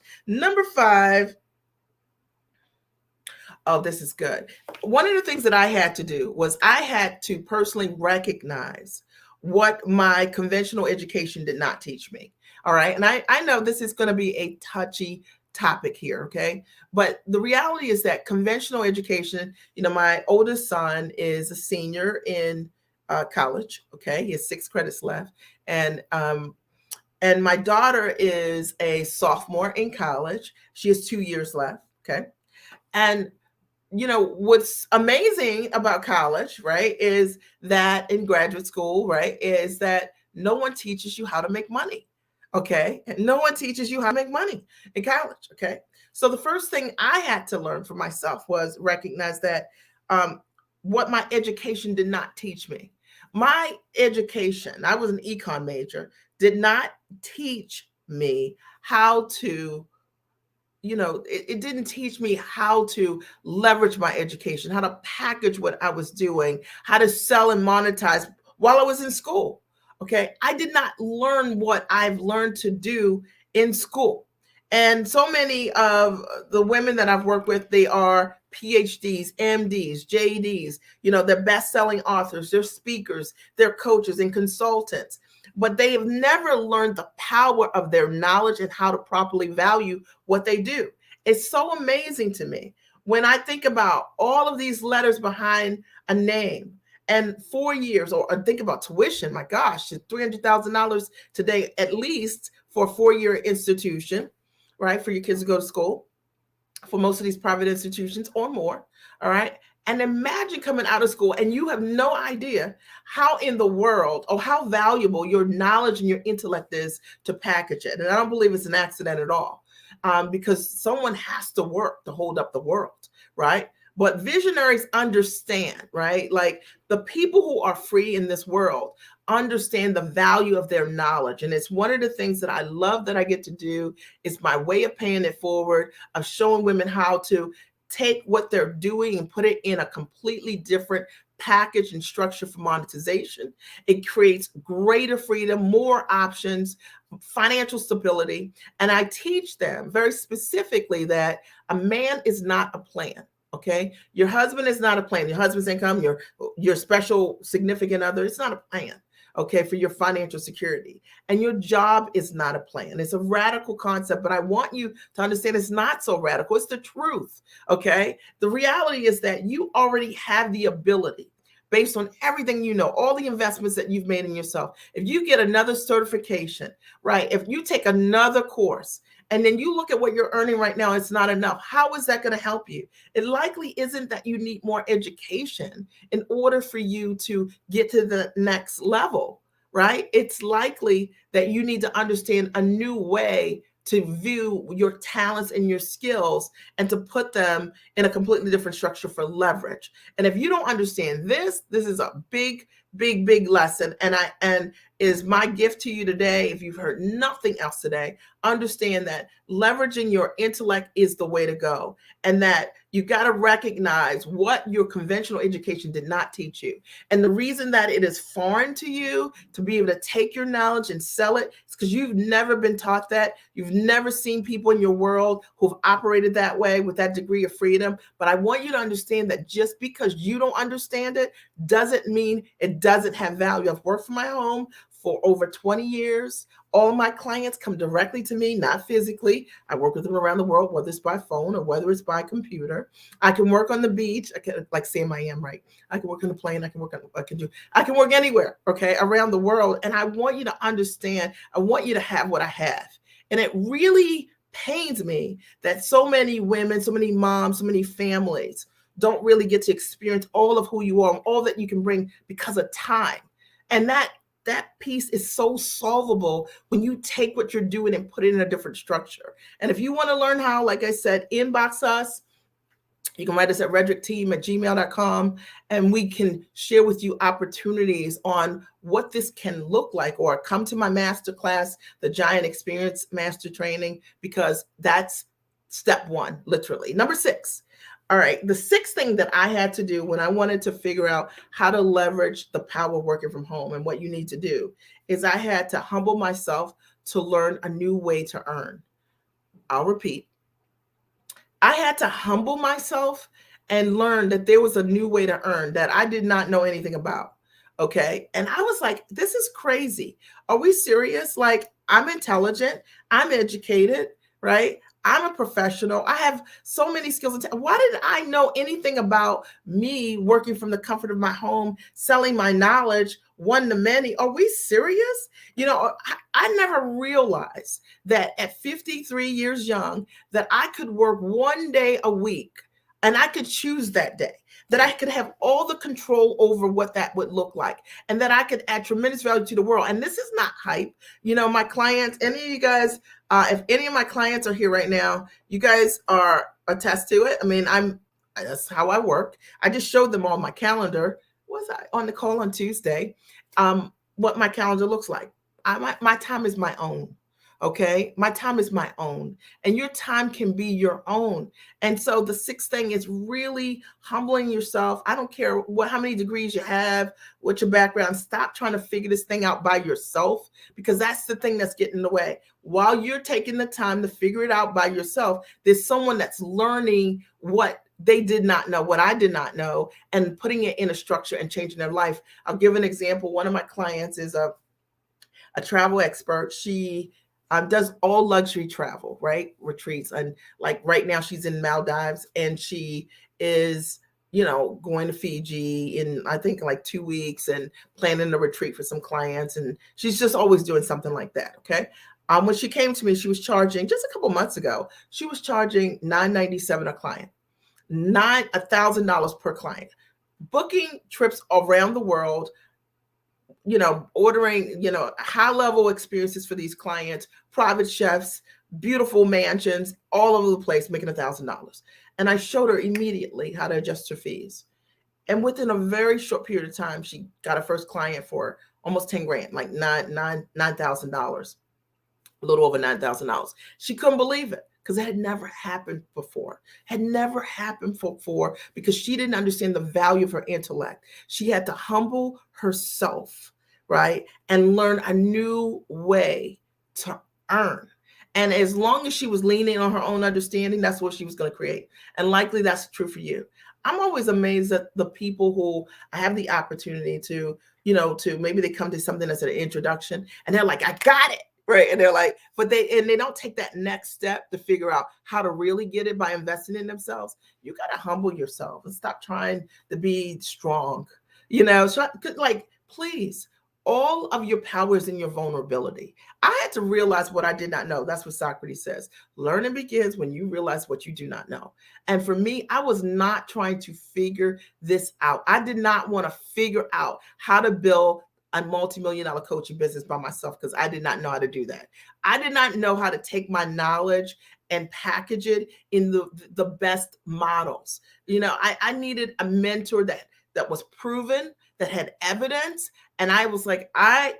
Oh, this is good. One of the things that I had to do was I had to personally recognize what my conventional education did not teach me. All right. And I know this is going to be a touchy topic here. Okay. But the reality is that conventional education, my oldest son is a senior in college. Okay. He has 6 credits left. And my daughter is a sophomore in college. She has 2 years left. Okay. And what's amazing about college, right, is that in graduate school, right, is that no one teaches you how to make money. Okay. And no one teaches you how to make money in college. Okay. So the first thing I had to learn for myself was recognize that what my education did not teach me. My education, I was an econ major, did not teach me how to, it didn't teach me how to leverage my education, how to package what I was doing, how to sell and monetize while I was in school. Okay. I did not learn what I've learned to do in school. And so many of the women that I've worked with, they are PhDs, MDs, JDs, they're best-selling authors, they're speakers, they're coaches and consultants, but they have never learned the power of their knowledge and how to properly value what they do. It's so amazing to me when I think about all of these letters behind a name and 4 years, or think about tuition. My gosh, $300,000 today, at least for a 4-year institution, right? For your kids to go to school, for most of these private institutions or more. All right. And imagine coming out of school and you have no idea how in the world or how valuable your knowledge and your intellect is to package it. And I don't believe it's an accident at all, because someone has to work to hold up the world, right? But visionaries understand, right? Like the people who are free in this world understand the value of their knowledge. And it's one of the things that I love that I get to do. It's my way of paying it forward, of showing women how to take what they're doing and put it in a completely different package and structure for monetization. It creates greater freedom, more options, financial stability. And I teach them very specifically that a man is not a plan. Okay. Your husband is not a plan. Your husband's income, your special significant other, it's not a plan. Okay. For your financial security. And your job is not a plan. It's a radical concept, but I want you to understand it's not so radical. It's the truth. Okay. The reality is that you already have the ability, based on everything you know, all the investments that you've made in yourself. If you get another certification, right? If you take another course and then you look at what you're earning right now, it's not enough. How is that going to help you? It likely isn't that you need more education in order for you to get to the next level, right? It's likely that you need to understand a new way to view your talents and your skills and to put them in a completely different structure for leverage. And if you don't understand this is a big, big, big lesson. And is my gift to you today. If you've heard nothing else today, understand that leveraging your intellect is the way to go. And that you got to recognize what your conventional education did not teach you. And the reason that it is foreign to you to be able to take your knowledge and sell it is because you've never been taught that. You've never seen people in your world who've operated that way with that degree of freedom. But I want you to understand that just because you don't understand it doesn't mean it doesn't have value. I've worked from my home for over 20 years. All my clients come directly to me, not physically. I work with them around the world, whether it's by phone or whether it's by computer. I can work on the beach. I can, like Sam I am, right? I can work on the plane. I can work anywhere, okay, around the world. And I want you to understand, I want you to have what I have. And it really pains me that so many women, so many moms, so many families don't really get to experience all of who you are and all that you can bring because of time. And that piece is so solvable when you take what you're doing and put it in a different structure. And if you want to learn how, like I said, inbox us. You can write us at redrickteam@gmail.com, and we can share with you opportunities on what this can look like, or come to my masterclass, the Giant Experience Master Training, because that's step one, literally. Number 6. All right, the 6th thing that I had to do when I wanted to figure out how to leverage the power of working from home and what you need to do is I had to humble myself to learn a new way to earn. I'll repeat. I had to humble myself and learn that there was a new way to earn that I did not know anything about. Okay. And I was like, this is crazy. Are we serious? Like, I'm intelligent, I'm educated, right? I'm a professional. I have so many skills. Why did I know anything about me working from the comfort of my home, selling my knowledge one to many? Are we serious? You know, I never realized that at 53 years young, that I could work one day a week and I could choose that day, that I could have all the control over what that would look like, and that I could add tremendous value to the world. And this is not hype. You know, my clients, any of you guys, if any of my clients are here right now, you guys are attest to it. I mean, that's how I work. I just showed them all my calendar. Was I on the call on Tuesday? What my calendar looks like. My time is my own. Okay. My time is my own, and your time can be your own. And so the 6th thing is really humbling yourself. I don't care how many degrees you have, what your background. Stop trying to figure this thing out by yourself, because that's the thing that's getting in the way. While you're taking the time to figure it out by yourself, there's someone that's learning what they did not know, what I did not know, and putting it in a structure and changing their life. I'll give an example. One of my clients is a travel expert. She does all luxury travel, right? Retreats. And like right now she's in Maldives, and she is, you know, going to Fiji in, I think, like 2 weeks, and planning a retreat for some clients. And she's just always doing something like that. Okay. When she came to me, she was charging, just a couple months ago, she was charging $997 a client, $1,000 per client, booking trips around the world, you know, ordering, you know, high level experiences for these clients, private chefs, beautiful mansions all over the place, making $1,000. And I showed her immediately how to adjust her fees. And within a very short period of time, she got her first client for almost 10 grand, like $9,000, a little over $9,000. She couldn't believe it, because it had never happened before, because she didn't understand the value of her intellect. She had to humble herself, right? And learn a new way to earn. And as long as she was leaning on her own understanding, that's what she was going to create. And likely that's true for you. I'm always amazed at the people who I have the opportunity to, you know, to maybe they come to something that's an introduction and they're like, I got it. Right. And they're like, but they don't take that next step to figure out how to really get it by investing in themselves. You got to humble yourself and stop trying to be strong. You know, so, like, please, All of your power is in your vulnerability. I had to realize what I did not know. That's what Socrates says. Learning begins when you realize what you do not know. And for me, I was not trying to figure this out. I did not want to figure out how to build a multi-million dollar coaching business by myself because I did not know how to do that. I did not know how to take my knowledge and package it in the best models. I needed a mentor that was proven, that had evidence. And I was like, I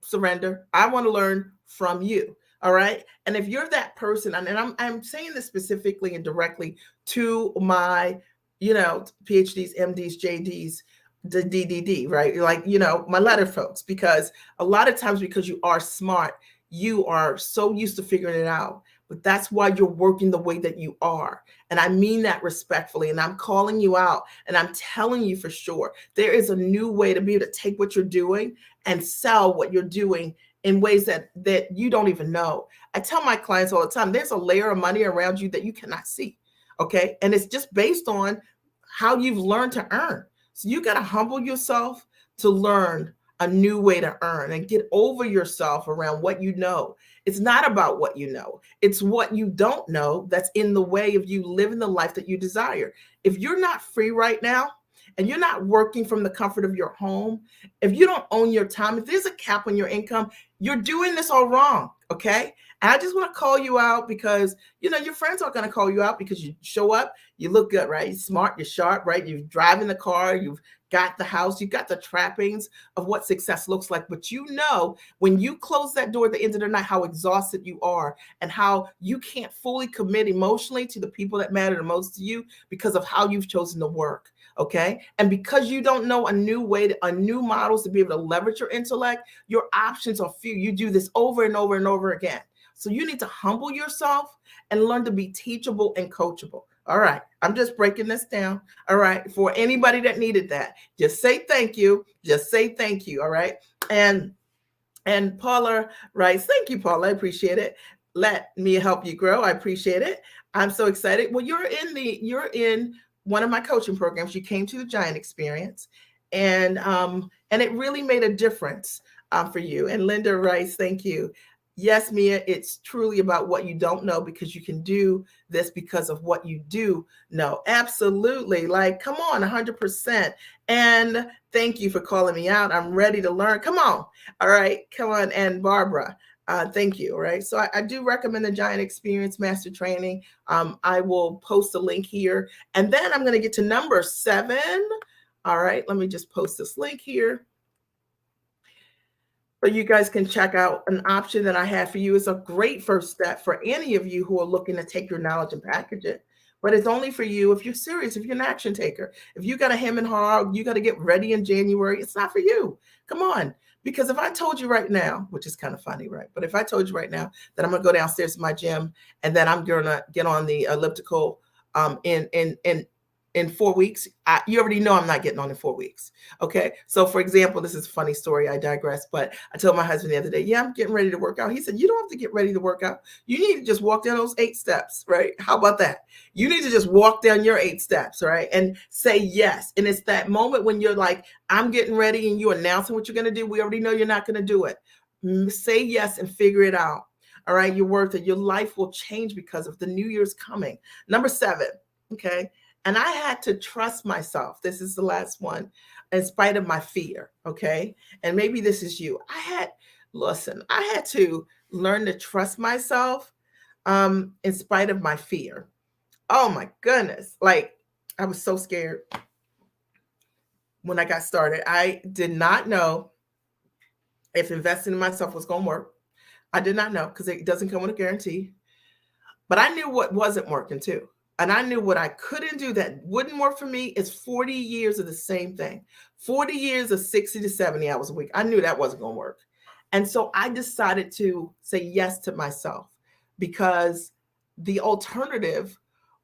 surrender. I want to learn from you. All right. And if you're that person, and I'm saying this specifically and directly to my, PhDs, MDs, JDs, the DDD, right? Like, my letter folks, because a lot of times because you are smart, you are so used to figuring it out. But that's why you're working the way that you are. And I mean that respectfully. And I'm calling you out and I'm telling you for sure, there is a new way to be able to take what you're doing and sell what you're doing in ways that you don't even know. I tell my clients all the time, there's a layer of money around you that you cannot see. Okay. And it's just based on how you've learned to earn. So you got to humble yourself to learn a new way to earn and get over yourself around what you know. It's not about what you know. It's what you don't know that's in the way of you living the life that you desire. If you're not free right now and you're not working from the comfort of your home, if you don't own your time, if there's a cap on your income, you're doing this all wrong. Okay. And I just want to call you out because, your friends are going to call you out because you show up, you look good, right? You're smart, you're sharp, right? You're driving the car, you've got the house, you've got the trappings of what success looks like. But when you close that door at the end of the night, how exhausted you are and how you can't fully commit emotionally to the people that matter the most to you because of how you've chosen to work. Okay. And because you don't know a new models to be able to leverage your intellect, your options are few. You do this over and over and over again. So you need to humble yourself and learn to be teachable and coachable. All right. I'm just breaking this down. All right. For anybody that needed that, just say thank you. Just say thank you. All right. And Paula writes, thank you, Paula. I appreciate it. Let me help you grow. I appreciate it. I'm so excited. Well, you're in one of my coaching programs. You came to the Giant Experience and it really made a difference for you. And Linda writes, thank you. Yes, Mia, it's truly about what you don't know because you can do this because of what you do know. Absolutely. Like, come on, 100%. And thank you for calling me out. I'm ready to learn. Come on. All right. Come on. And Barbara, thank you. All right. So I do recommend the Giant Experience Master Training. I will post a link here. And then I'm going to get to number 7. All right. Let me just post this link here. So you guys can check out an option that I have for you. It's a great first step for any of you who are looking to take your knowledge and package it. But it's only for you if you're serious, if you're an action taker. If you got to hem and haw, you got to get ready in January, it's not for you. Come on. Because if I told you right now, which is kind of funny, right? But if I told you right now that I'm going to go downstairs to my gym and that I'm going to get on the elliptical in 4 weeks, you already know I'm not getting on in 4 weeks. Okay. So for example, this is a funny story. I digress, but I told my husband the other day, yeah, I'm getting ready to work out. He said, you don't have to get ready to work out. You need to just walk down those 8 steps, right? How about that? You need to just walk down your 8 steps, right? And say yes. And it's that moment when you're like, I'm getting ready and you announcing what you're going to do. We already know you're not going to do it. Say yes and figure it out. All right. You're worth it. Your life will change because of the new year's coming. Number 7. Okay. And I had to trust myself. This is the last one, in spite of my fear. Okay. And maybe this is you. I had to learn to trust myself in spite of my fear. Oh my goodness. Like, I was so scared when I got started. I did not know if investing in myself was going to work. I did not know because it doesn't come with a guarantee. But I knew what wasn't working too. And I knew what I couldn't do that wouldn't work for me is 40 years of the same thing, 40 years of 60 to 70 hours a week. I knew that wasn't going to work. And so I decided to say yes to myself because the alternative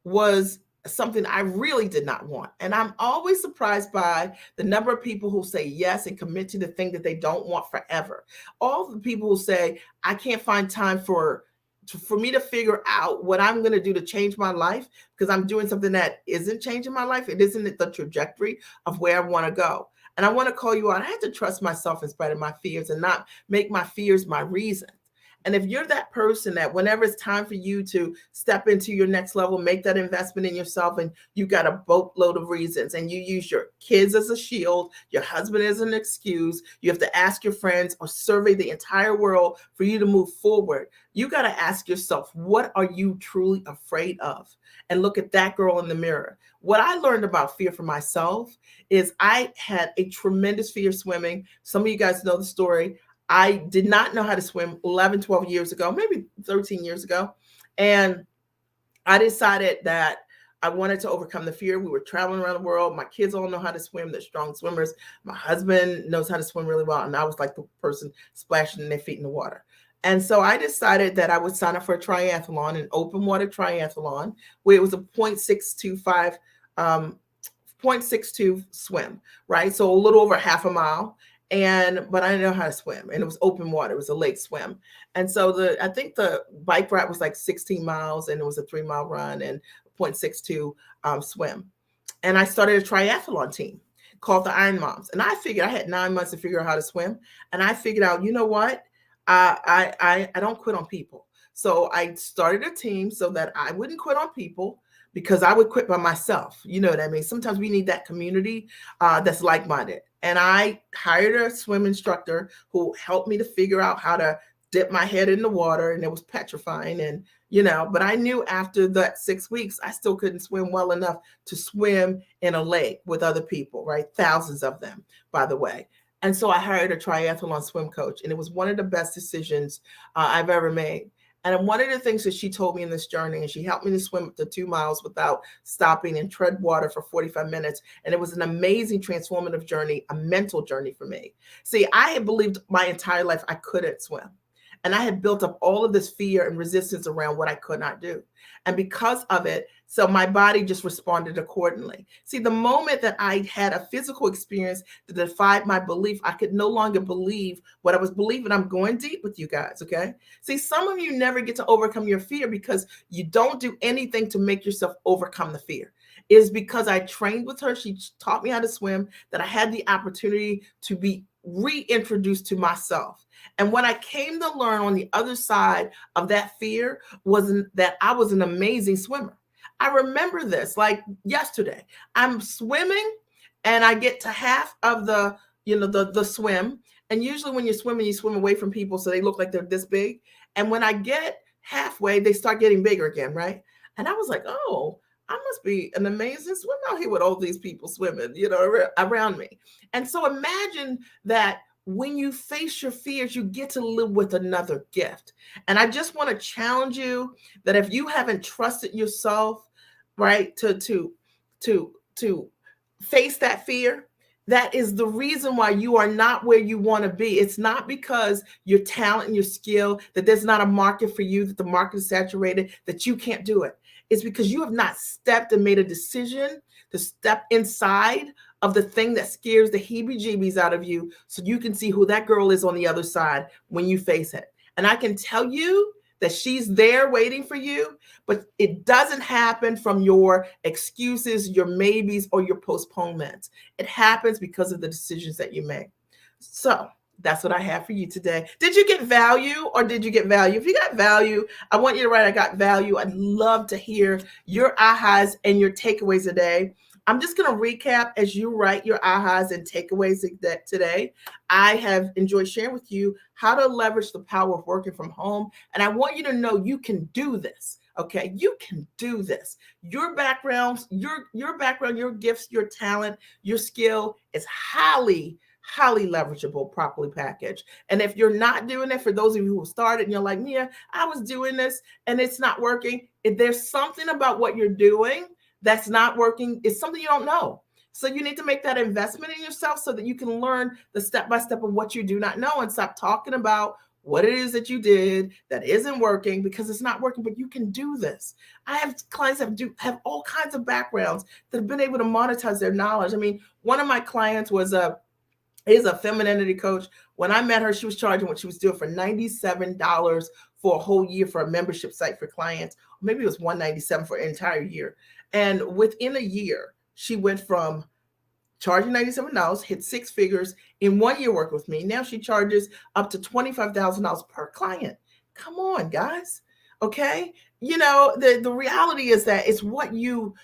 was something I really did not want. And I'm always surprised by the number of people who say yes and commit to the thing that they don't want forever. All the people who say, I can't find time for me to figure out what I'm going to do to change my life because I'm doing something that isn't changing my life. It isn't the trajectory of where I want to go. And I want to call you out. I had to trust myself in spite of my fears and not make my fears my reason. And if you're that person that whenever it's time for you to step into your next level, make that investment in yourself, and you got a boatload of reasons, and you use your kids as a shield, your husband as an excuse, you have to ask your friends or survey the entire world for you to move forward, you got to ask yourself, what are you truly afraid of? And look at that girl in the mirror. What I learned about fear for myself is I had a tremendous fear of swimming. Some of you guys know the story. I did not know how to swim 11, 12 years ago, maybe 13 years ago. And I decided that I wanted to overcome the fear. We were traveling around the world. My kids all know how to swim. They're strong swimmers. My husband knows how to swim really well. And I was like the person splashing their feet in the water. And so I decided that I would sign up for a triathlon, an open water triathlon, where it was a 0.625, 0.62 swim, right? So a little over half a mile. But I didn't know how to swim, and it was open water. It was a lake swim. And so I think the bike ride was like 16 miles, and it was a 3-mile run and 0.62 swim. And I started a triathlon team called the Iron Moms. And I figured I had 9 months to figure out how to swim. And I figured out, you know what? I don't quit on people. So I started a team so that I wouldn't quit on people, because I would quit by myself. You know what I mean? Sometimes we need that community that's like-minded. And I hired a swim instructor who helped me to figure out how to dip my head in the water, and it was petrifying. And, but I knew after that 6 weeks, I still couldn't swim well enough to swim in a lake with other people, right? Thousands of them, by the way. And so I hired a triathlon swim coach, and it was one of the best decisions I've ever made. And one of the things that she told me in this journey, and she helped me to swim up to 2 miles without stopping and tread water for 45 minutes. And it was an amazing transformative journey, a mental journey for me. See, I had believed my entire life I couldn't swim. And I had built up all of this fear and resistance around what I could not do. And because of it, so my body just responded accordingly. See, the moment that I had a physical experience that defied my belief, I could no longer believe what I was believing. I'm going deep with you guys, okay? See, some of you never get to overcome your fear because you don't do anything to make yourself overcome the fear. It is because I trained with her. She taught me how to swim, that I had the opportunity to be reintroduced to myself. And what I came to learn on the other side of that fear was that I was an amazing swimmer. I remember this like yesterday. I'm swimming and I get to half of the swim. And usually when you're swimming, you swim away from people so they look like they're this big. And when I get halfway, they start getting bigger again, right? And I was like, oh, I must be an amazing swimmer out here with all these people swimming, around me. And so imagine that when you face your fears, you get to live with another gift. And I just want to challenge you that if you haven't trusted yourself, right, to face that fear, that is the reason why you are not where you want to be. It's not because your talent and your skill, that there's not a market for you, that the market is saturated, that you can't do it. It's because you have not stepped and made a decision to step inside of the thing that scares the heebie-jeebies out of you, so you can see who that girl is on the other side when you face it. And I can tell you that she's there waiting for you, but it doesn't happen from your excuses, your maybes, or your postponements. It happens because of the decisions that you make. So that's what I have for you today. Did you get value, or did you get value? If you got value, I want you to write, I got value. I'd love to hear your ahas and your takeaways today. I'm just going to recap as you write your ahas and takeaways today. I have enjoyed sharing with you how to leverage the power of working from home. And I want you to know you can do this. Okay, you can do this. Your background, your gifts, your talent, your skill is highly leverageable, properly packaged. And if you're not doing it, for those of you who started and you're like, Mia, I was doing this and it's not working. If there's something about what you're doing that's not working, it's something you don't know. So you need to make that investment in yourself so that you can learn the step-by-step of what you do not know, and stop talking about what it is that you did that isn't working, because it's not working, but you can do this. I have clients that have all kinds of backgrounds that have been able to monetize their knowledge. I mean, one of my clients is a femininity coach. When I met her, she was charging what she was doing for $97 for a whole year for a membership site for clients. Maybe it was $197 for an entire year. And within a year, she went from charging $97, hit six figures in 1 year work with me. Now she charges up to $25,000 per client. Come on, guys. Okay. The reality is that it's what you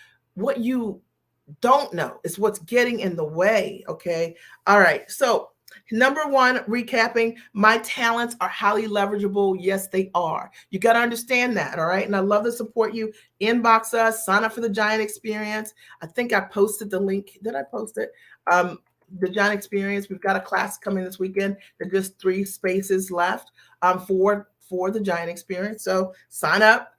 don't know. It's what's getting in the way. Okay. All right. So, number one, recapping, my talents are highly leverageable. Yes, they are. You got to understand that. All right. And I love to support you. Inbox us, sign up for the Giant Experience. I think I posted the link. Did I post it? The Giant Experience. We've got a class coming this weekend. There's just 3 spaces left for the Giant Experience. So sign up.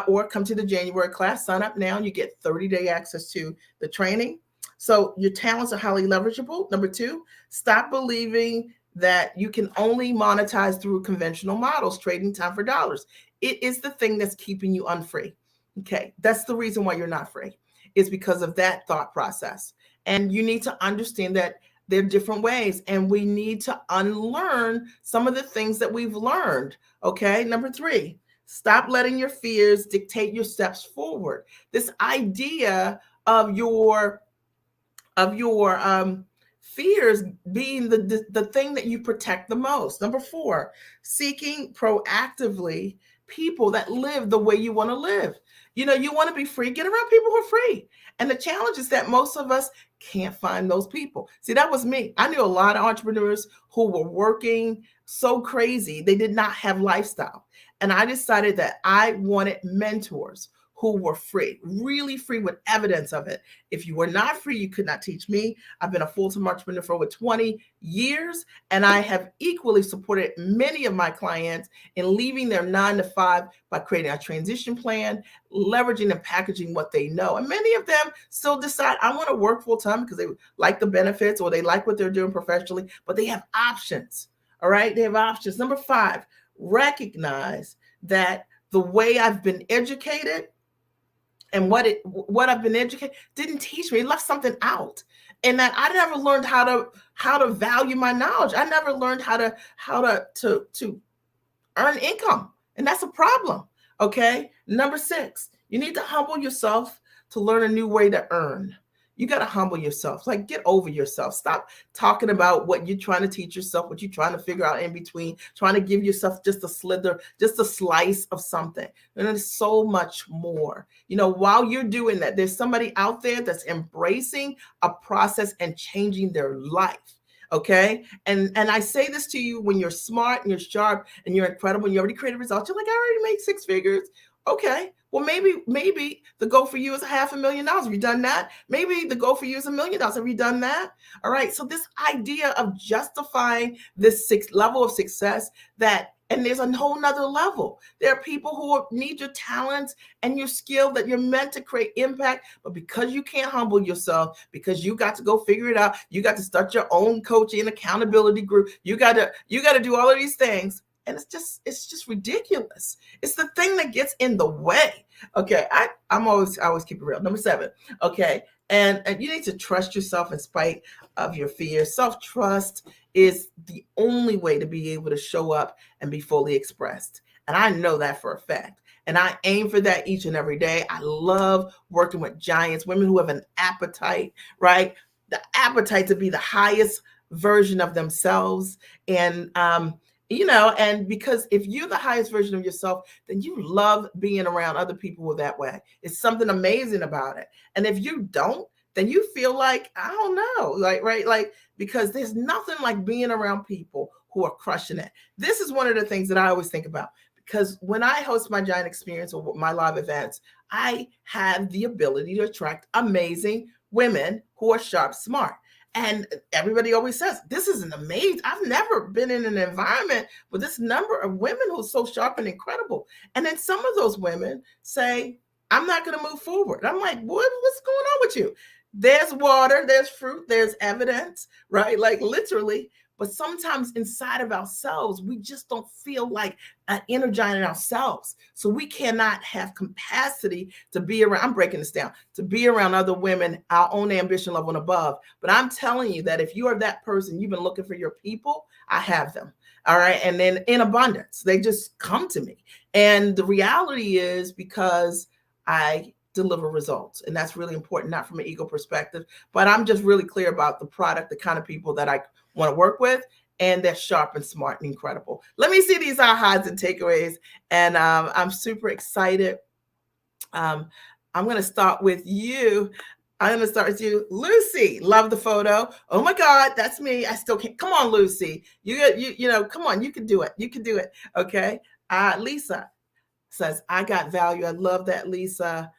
Or come to the January class, sign up now, and you get 30-day access to the training. So your talents are highly leverageable. Number 2, stop believing that you can only monetize through conventional models, trading time for dollars. It is the thing that's keeping you unfree. Okay, that's the reason why you're not free, is because of that thought process. And you need to understand that there are different ways, and we need to unlearn some of the things that we've learned. Okay, number 3, stop letting your fears dictate your steps forward. This idea of your fears being the thing that you protect the most. Number 4, seeking proactively people that live the way you want to live. You want to be free, get around people who are free. And the challenge is that most of us can't find those people. See, that was me. I knew a lot of entrepreneurs who were working so crazy, they did not have lifestyle. And I decided that I wanted mentors who were free, really free, with evidence of it. If you were not free, you could not teach me. I've been a full-time entrepreneur for over 20 years, and I have equally supported many of my clients in leaving their 9 to 5 by creating a transition plan, leveraging and packaging what they know. And many of them still decide, I want to work full-time because they like the benefits or they like what they're doing professionally, but they have options. All right, they have options. Number 5, recognize that the way I've been educated and what I've been educated didn't teach me. It left something out, and that I never learned how to value my knowledge. I never learned how to earn income, and that's a problem. Okay, number 6, you need to humble yourself to learn a new way to earn. You got to humble yourself. Like, get over yourself. Stop talking about what you're trying to teach yourself, what you're trying to figure out in between, trying to give yourself just a slither, just a slice of something. And there's so much more. While you're doing that, there's somebody out there that's embracing a process and changing their life. Okay. And I say this to you: when you're smart and you're sharp and you're incredible and you already created results, you're like, I already made 6 figures. Okay. Well, maybe the goal for you is $500,000. Have you done that? Maybe the goal for you is $1 million. Have you done that? All right. So this idea of justifying this level of success, and there's a whole nother level. There are people who need your talents and your skill that you're meant to create impact, but because you can't humble yourself, because you got to go figure it out, you got to start your own coaching and accountability group. You got to do all of these things. And it's just ridiculous. It's the thing that gets in the way. Okay, I always keep it real. Number 7. Okay, and you need to trust yourself in spite of your fears. Self-trust is the only way to be able to show up and be fully expressed. And I know that for a fact. And I aim for that each and every day. I love working with giants, women who have an appetite, right? The appetite to be the highest version of themselves. And and because if you're the highest version of yourself, then you love being around other people who are that way. It's something amazing about it. And if you don't, then you feel like, I don't know, right? Because there's nothing like being around people who are crushing it. This is one of the things that I always think about, because when I host my Giant Experience or my live events, I have the ability to attract amazing women who are sharp, smart. And everybody always says, this is an amazing, I've never been in an environment with this number of women who are so sharp and incredible. And then some of those women say, I'm not going to move forward. I'm like, what's going on with you? There's water, there's fruit, there's evidence, right? Like, literally. But sometimes inside of ourselves, we just don't feel like energizing ourselves. So we cannot have capacity to be around, I'm breaking this down, to be around other women, our own ambition level and above. But I'm telling you that if you are that person, you've been looking for your people, I have them. All right. And then in abundance, they just come to me. And the reality is, because I deliver results. And that's really important, not from an ego perspective, but I'm just really clear about the product, the kind of people that I want to work with, and they're sharp and smart and incredible. Let me see these ahas and takeaways. And I'm super excited. I'm going to start with you. I'm going to start with you, Lucy. Love the photo. Oh my God, that's me. I still can't. Come on, Lucy. You know, come on. You can do it. You can do it. Okay. Lisa says, I got value. I love that, Lisa.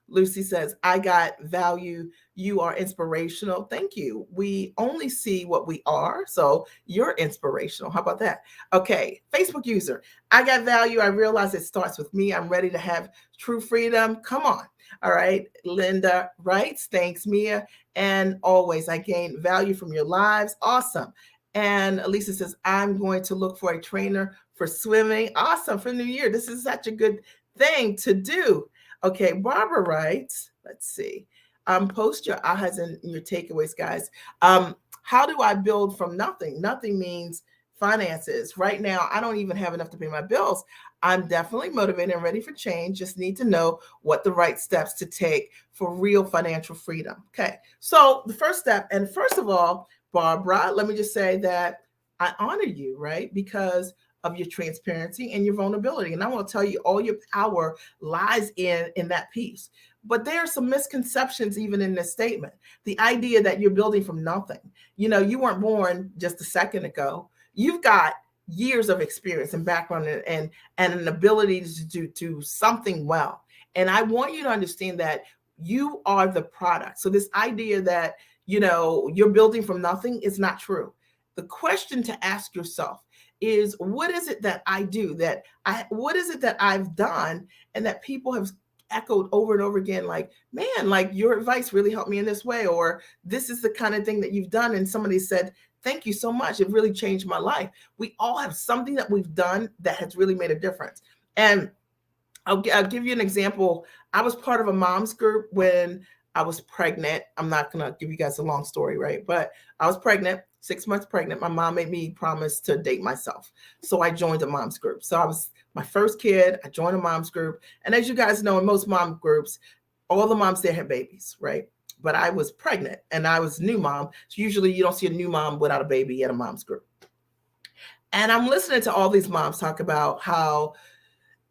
Lucy says, I got value. You are inspirational. Thank you. We only see what we are. So you're inspirational. How about that? Okay. Facebook user, I got value. I realize it starts with me. I'm ready to have true freedom. Come on. All right. Linda writes, thanks, Mia. And always, I gain value from your lives. Awesome. And Elisa says, I'm going to look for a trainer for swimming. Awesome. For New Year. This is such a good thing to do. Okay, Barbara writes, let's see. Post your ahas and your takeaways, guys. How do I build from nothing? Nothing means finances. Right now, I don't even have enough to pay my bills. I'm definitely motivated and ready for change. Just need to know what the right steps to take for real financial freedom. Okay, so the first step, and first of all, Barbara, let me just say that I honor you, right? Because of your transparency and your vulnerability. And I want to tell you, all your power lies in that piece. But there are some misconceptions even in this statement. The idea that you're building from nothing. You know, you weren't born just a second ago. You've got years of experience and background and an ability to do something well. And I want you to understand that you are the product. So this idea that, you know, you're building from nothing is not true. The question to ask yourself is, what is it that I do, what is it that I've done, and that people have echoed over and over again, like, man, like your advice really helped me in this way, or this is the kind of thing that you've done, and somebody said, thank you so much, it really changed my life. We all have something that we've done that has really made a difference. And I'll give you an example. I was part of a mom's group when I was pregnant. I'm not going to give you guys a long story, right? But I was pregnant, 6 months pregnant. My mom made me promise to date myself. So I joined a mom's group. So I was my first kid. I joined a mom's group. And as you guys know, in most mom groups, all the moms there had babies, right? But I was pregnant and I was a new mom. So usually you don't see a new mom without a baby at a mom's group. And I'm listening to all these moms talk about how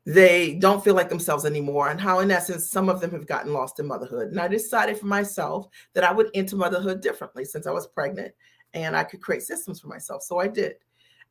they don't feel like themselves anymore, and how, in essence, some of them have gotten lost in motherhood. And I decided for myself that I would enter motherhood differently since I was pregnant, and I could create systems for myself. So I did.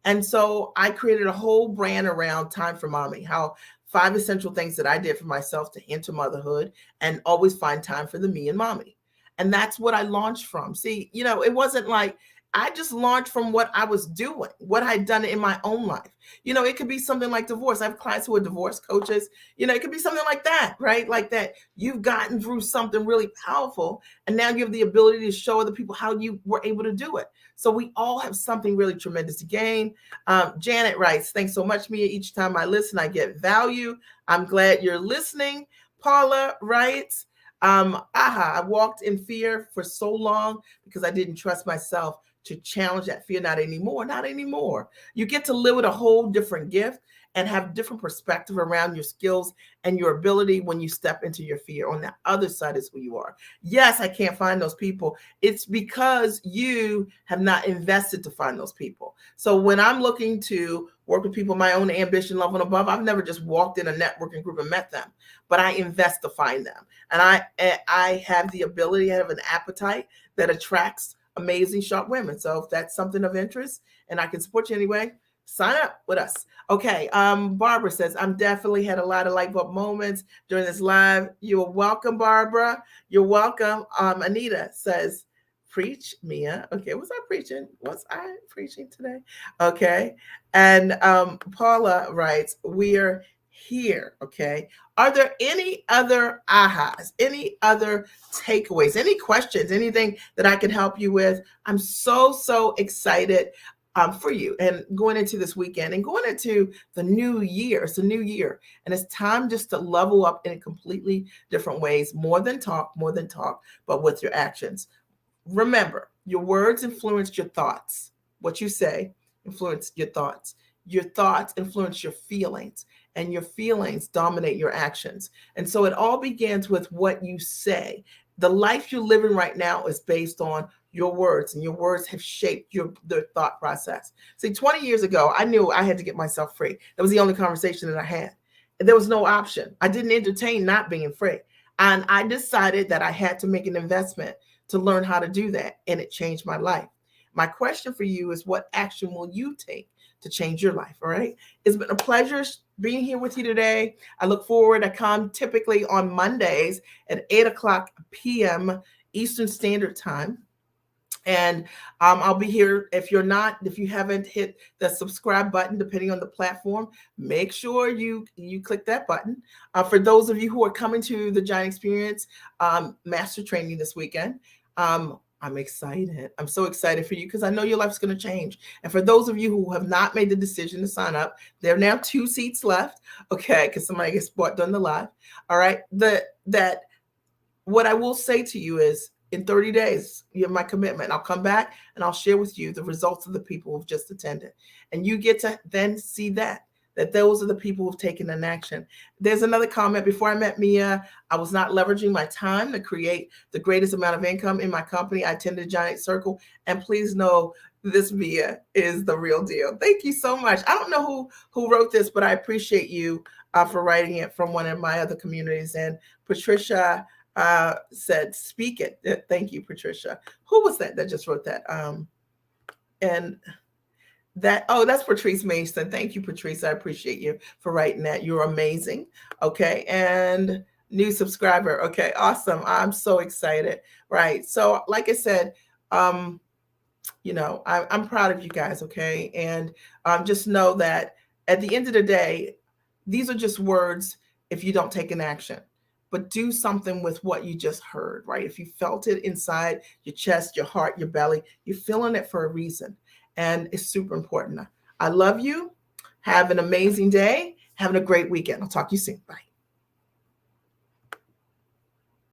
And so I created a whole brand around Time for Mommy, how 5 essential things that I did for myself to enter motherhood and always find time for the me and mommy. And that's what I launched from. See, you know, it wasn't like I just launched from what I was doing, what I'd done in my own life. You know, it could be something like divorce. I have clients who are divorce coaches. You know, it could be something like that, right? Like that you've gotten through something really powerful, and now you have the ability to show other people how you were able to do it. So we all have something really tremendous to gain. Janet writes, thanks so much, Mia. Each time I listen, I get value. I'm glad you're listening. Paula writes, I walked in fear for so long because I didn't trust myself to challenge that fear. Not anymore. Not anymore. You get to live with a whole different gift and have different perspective around your skills and your ability when you step into your fear. On the other side is who you are. Yes, I can't find those people. It's because you have not invested to find those people. So when I'm looking to work with people, my own ambition level and above, I've never just walked in a networking group and met them, but I invest to find them. And I have the ability, I have an appetite that attracts amazing, sharp women. So if that's something of interest and I can support you anyway, sign up with us. Okay. Barbara says, I'm definitely had a lot of light bulb moments during this live. You're welcome, Barbara. You're welcome. Anita says, preach, Mia. Okay. Was I preaching? Was I preaching today? Okay. And Paula writes, we're here. Okay. Are there any other ahas, any other takeaways, any questions, anything that I can help you with? I'm so excited for you and going into this weekend and going into the new year. It's a new year, and it's time just to level up in completely different ways, more than talk, but with your actions. Remember, your words influence your thoughts. What you say influence your thoughts. your thoughts influence your feelings, and your feelings dominate your actions. And so it all begins with what you say. The life you're living right now is based on your words, and your words have shaped the thought process. See, 20 years ago, I knew I had to get myself free. That was the only conversation that I had. There was no option. I didn't entertain not being free. And I decided that I had to make an investment to learn how to do that. And it changed my life. My question for you is, what action will you take to change your life? All right. It's been a pleasure being here with you today. I look forward. I come typically on Mondays at 8 o'clock p.m. Eastern Standard Time. And I'll be here. If you haven't hit the subscribe button, depending on the platform, make sure you click that button. For those of you who are coming to the Giant Experience Master Training this weekend, I'm excited. I'm so excited for you because I know your life's going to change. And for those of you who have not made the decision to sign up, there are now 2 seats left. Okay, because somebody gets bought during the live. All right. What I will say to you is, in 30 days, you have my commitment. I'll come back and I'll share with you the results of the people who've just attended. And you get to then see that those are the people who've taken an action. There's another comment. Before I met Mia, I was not leveraging my time to create the greatest amount of income in my company. I attended Giant Circle. And please know, this Mia is the real deal. Thank you so much. I don't know who wrote this, but I appreciate you for writing it from one of my other communities. And Patricia said, speak it. Thank you, Patricia. Who was that just wrote that? That's Patrice Mason. Thank you, Patrice. I appreciate you for writing that. You're amazing. Okay. And new subscriber. Okay. Awesome. I'm so excited. Right. So like I said, I'm proud of you guys. Okay. And just know that at the end of the day, these are just words if you don't take an action. But do something with what you just heard, right? If you felt it inside your chest, your heart, your belly, you're feeling it for a reason. And it's super important. I love you. Have an amazing day. Having a great weekend. I'll talk to you soon. Bye.